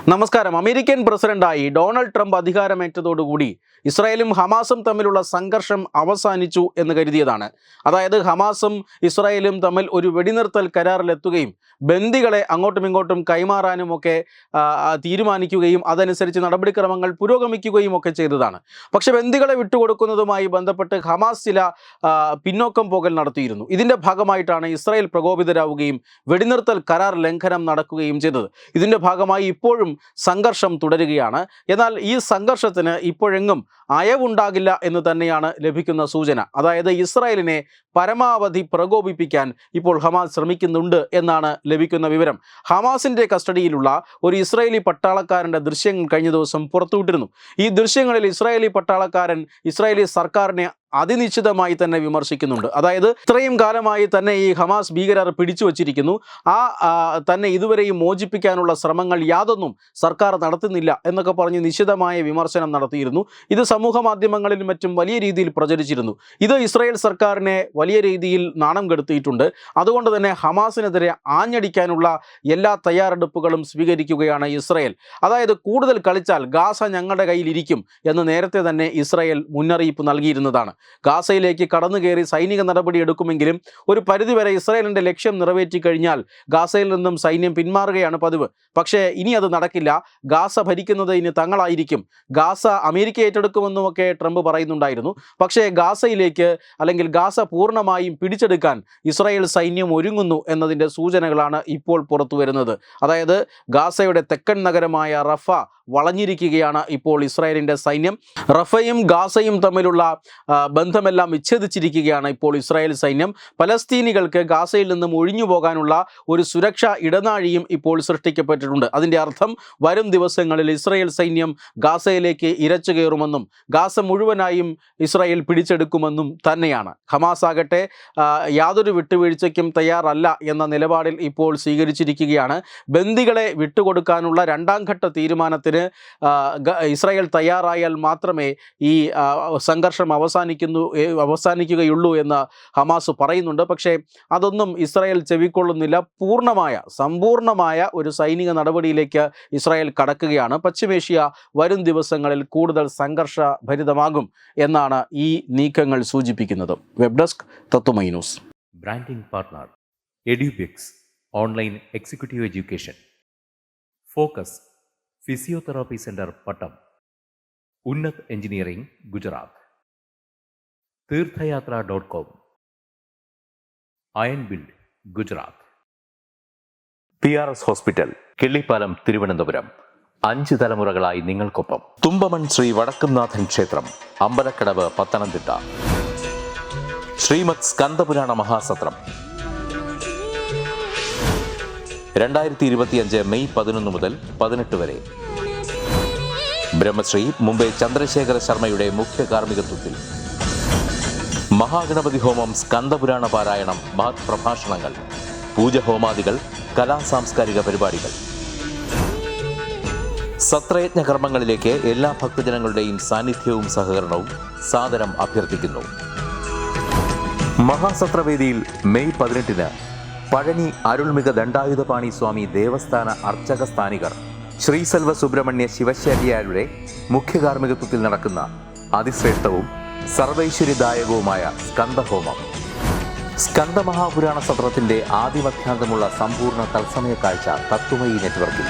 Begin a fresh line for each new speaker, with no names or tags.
നമസ്കാരം. അമേരിക്കൻ പ്രസിഡന്റായി Donald Trump അധികാരമേറ്റതോടുകൂടി ഇസ്രായേലും ഹമാസും തമ്മിലുള്ള സംഘർഷം അവസാനിച്ചു എന്ന് കരുതിയതാണ്. അതായത് ഹമാസും ഇസ്രായേലും തമ്മിൽ ഒരു വെടിനിർത്തൽ കരാറിലെത്തുകയും ബന്ദികളെ അങ്ങോട്ടും ഇങ്ങോട്ടും കൈമാറാനുമൊക്കെ തീരുമാനിക്കുകയും അതനുസരിച്ച് നടപടിക്രമങ്ങൾ പുരോഗമിക്കുകയും ഒക്കെ ചെയ്തതാണ്. പക്ഷേ ബന്ദികളെ വിട്ടുകൊടുക്കുന്നതുമായി ബന്ധപ്പെട്ട് ഹമാസ് ചില പിന്നോക്കം പോകൽ നടത്തിയിരുന്നു. ഇതിൻ്റെ ഭാഗമായിട്ടാണ് ഇസ്രായേൽ പ്രകോപിതരാവുകയും വെടിനിർത്തൽ കരാർ ലംഘനം നടക്കുകയും ചെയ്തത്. ഇതിൻ്റെ ഭാഗമായി ഇപ്പോഴും സംഘർഷം തുടരുകയാണ്. എന്നാൽ ഈ സംഘർഷത്തിന് ഇപ്പോഴെങ്ങും അയവുണ്ടാകില്ല എന്ന് തന്നെയാണ് ലഭിക്കുന്ന സൂചന. അതായത് ഇസ്രായേലിനെ പരമാവധി പ്രകോപിപ്പിക്കാൻ ഇപ്പോൾ ഹമാസ് ശ്രമിക്കുന്നുണ്ട് എന്നാണ് ലഭിക്കുന്ന വിവരം. ഹമാസിൻ്റെ കസ്റ്റഡിയിലുള്ള ഒരു ഇസ്രായേലി പട്ടാളക്കാരൻ്റെ ദൃശ്യങ്ങൾ കഴിഞ്ഞ ദിവസം പുറത്തുവിട്ടിരുന്നു. ഈ ദൃശ്യങ്ങളിൽ ഇസ്രായേലി പട്ടാളക്കാരൻ ഇസ്രായേലി സർക്കാരിനെ അതിനിശ്ചിതമായി തന്നെ വിമർശിക്കുന്നുണ്ട്. അതായത് ഇത്രയും കാലമായി തന്നെ ഈ ഹമാസ് ഭീകരർ പിടിച്ചു വച്ചിരിക്കുന്നു, തന്നെ ഇതുവരെയും മോചിപ്പിക്കാനുള്ള ശ്രമങ്ങൾ യാതൊന്നും സർക്കാർ നടത്തുന്നില്ല എന്നൊക്കെ പറഞ്ഞ് നിശ്ചിതമായ വിമർശനം നടത്തിയിരുന്നു. ഇത് സമൂഹ മാധ്യമങ്ങളിലും മറ്റും വലിയ രീതിയിൽ പ്രചരിച്ചിരുന്നു. ഇത് ഇസ്രായേൽ സർക്കാരിനെ വലിയ രീതിയിൽ നാണം കെടുത്തിയിട്ടുണ്ട്. അതുകൊണ്ട് തന്നെ ഹമാസിനെതിരെ ആഞ്ഞടിക്കാനുള്ള എല്ലാ തയ്യാറെടുപ്പുകളും സ്വീകരിക്കുകയാണ് ഇസ്രായേൽ. അതായത് കൂടുതൽ കളിച്ചാൽ ഗാസ ഞങ്ങളുടെ കയ്യിലിരിക്കും എന്ന് നേരത്തെ തന്നെ ഇസ്രായേൽ മുന്നറിയിപ്പ് നൽകിയിരുന്നതാണ്. ഗാസയിലേക്ക് കടന്നു കയറി സൈനിക നടപടി എടുക്കുമെങ്കിലും ഒരു പരിധിവരെ ഇസ്രായേലിൻ്റെ ലക്ഷ്യം നിറവേറ്റി കഴിഞ്ഞാൽ ഗാസയിൽ നിന്നും സൈന്യം പിന്മാറുകയാണ് പതിവ്. പക്ഷേ ഇനി അത് നടക്കില്ല. ഗാസ ഭരിക്കുന്നത് ഇനി തങ്ങളായിരിക്കും, ഗാസ അമേരിക്ക ഏറ്റെടുക്കുമെന്നുമൊക്കെ ട്രംപ് പറയുന്നുണ്ടായിരുന്നു. പക്ഷേ ഗാസയിലേക്ക് അല്ലെങ്കിൽ ഗാസ പൂർണ്ണമായും പിടിച്ചെടുക്കാൻ ഇസ്രായേൽ സൈന്യം ഒരുങ്ങുന്നു എന്നതിൻ്റെ സൂചനകളാണ് ഇപ്പോൾ പുറത്തു വരുന്നത്. അതായത് ഗാസയുടെ തെക്കൻ നഗരമായ റഫ വളഞ്ഞിരിക്കുകയാണ് ഇപ്പോൾ ഇസ്രായേലിൻ്റെ സൈന്യം. റഫയും ഗാസയും തമ്മിലുള്ള ബന്ധമെല്ലാം വിച്ഛേദിച്ചിരിക്കുകയാണ് ഇപ്പോൾ ഇസ്രായേൽ സൈന്യം. പലസ്തീനികൾക്ക് ഗാസയിൽ നിന്നും ഒഴിഞ്ഞു പോകാനുള്ള ഒരു സുരക്ഷാ ഇടനാഴിയും ഇപ്പോൾ സൃഷ്ടിക്കപ്പെട്ടിട്ടുണ്ട്. അതിൻ്റെ അർത്ഥം വരും ദിവസങ്ങളിൽ ഇസ്രായേൽ സൈന്യം ഗാസയിലേക്ക് ഇരച്ചു കയറുമെന്നും ഗാസ മുഴുവനായും ഇസ്രായേൽ പിടിച്ചെടുക്കുമെന്നും തന്നെയാണ്. ഹമാസ് ആകട്ടെ യാതൊരു വിട്ടുവീഴ്ചയ്ക്കും തയ്യാറല്ല എന്ന നിലപാടിൽ ഇപ്പോൾ സ്വീകരിച്ചിരിക്കുകയാണ്. ബന്ദികളെ വിട്ടുകൊടുക്കാനുള്ള രണ്ടാം ഘട്ട തീരുമാനത്തിന് ഇസ്രായേൽ തയ്യാറായാൽ മാത്രമേ ഈ സംഘർഷം അവസാനിക്കുകയുള്ളൂ എന്ന് ഹമാസ് പറയുന്നുണ്ട്. പക്ഷേ അതൊന്നും ഇസ്രായേൽ ചെവിക്കൊള്ളുന്നില്ല. സമ്പൂർണമായ ഒരു സൈനിക നടപടിയിലേക്ക് ഇസ്രായേൽ കടക്കുകയാണ്. പശ്ചിമേഷ്യ വരും ദിവസങ്ങളിൽ കൂടുതൽ സംഘർഷഭരിതമാകും എന്നാണ് ഈ നീക്കങ്ങൾ സൂചിപ്പിക്കുന്നത്. Web desk Tatwamayi news.
Branding partner Edubix online executive education. Focus physiotherapy centre Pattom. Unnat engineering Gujarat. തീർത്ഥയാത്ര.com. Iron build Gujarat. PRS hospital Killipalam Thiruvananthapuram. 5 തലമുറകളായി നിങ്ങൾക്കൊപ്പം. തുമ്പമൺ ശ്രീ വടക്കുംനാഥൻ ക്ഷേത്രം അമ്പലക്കടവ് പത്തനംതിട്ട. ശ്രീമദ് സ്കന്ദപുരാണ മഹാസത്രം 2025 മെയ് 11 മുതൽ 18 വരെ. ബ്രഹ്മശ്രീ മുംബൈ ചന്ദ്രശേഖര ശർമ്മയുടെ മുഖ്യ കാർമ്മികത്വത്തിൽ മഹാഗണപതി ഹോമം, സ്കന്ദപുരാണ പാരായണം, മഹത് പ്രഭാഷണങ്ങൾ, പൂജഹോമാദികൾ, കലാസാംസ്കാരിക പരിപാടികൾ. സത്രയജ്ഞ കർമ്മങ്ങളിലേക്ക് എല്ലാ ഭക്തജനങ്ങളുടെയും സാന്നിധ്യവും സഹകരണവും സാദരം അഭ്യർത്ഥിക്കുന്നു. മഹാസത്രവേദിയിൽ മെയ് 18 പഴനി അരുൾമിക ദണ്ഡായുധപാണി സ്വാമി ദേവസ്ഥാന അർച്ചക സ്ഥാനികർ ശ്രീസെൽവ സുബ്രഹ്മണ്യ ശിവശാരിയാരുടെ മുഖ്യ കാർമ്മികത്വത്തിൽ നടക്കുന്ന അതിശ്രേഷ്ഠവും സർവൈശ്വര്യദായകവുമായ സ്കന്ദഹോമം. സ്കന്ദമഹാപുരാണ സത്രത്തിന്റെ ആദിമധ്യാന്തമുള്ള സമ്പൂർണ്ണ തത്സമയ കാഴ്ച തത്വമയി നെറ്റ്വർക്കിൽ.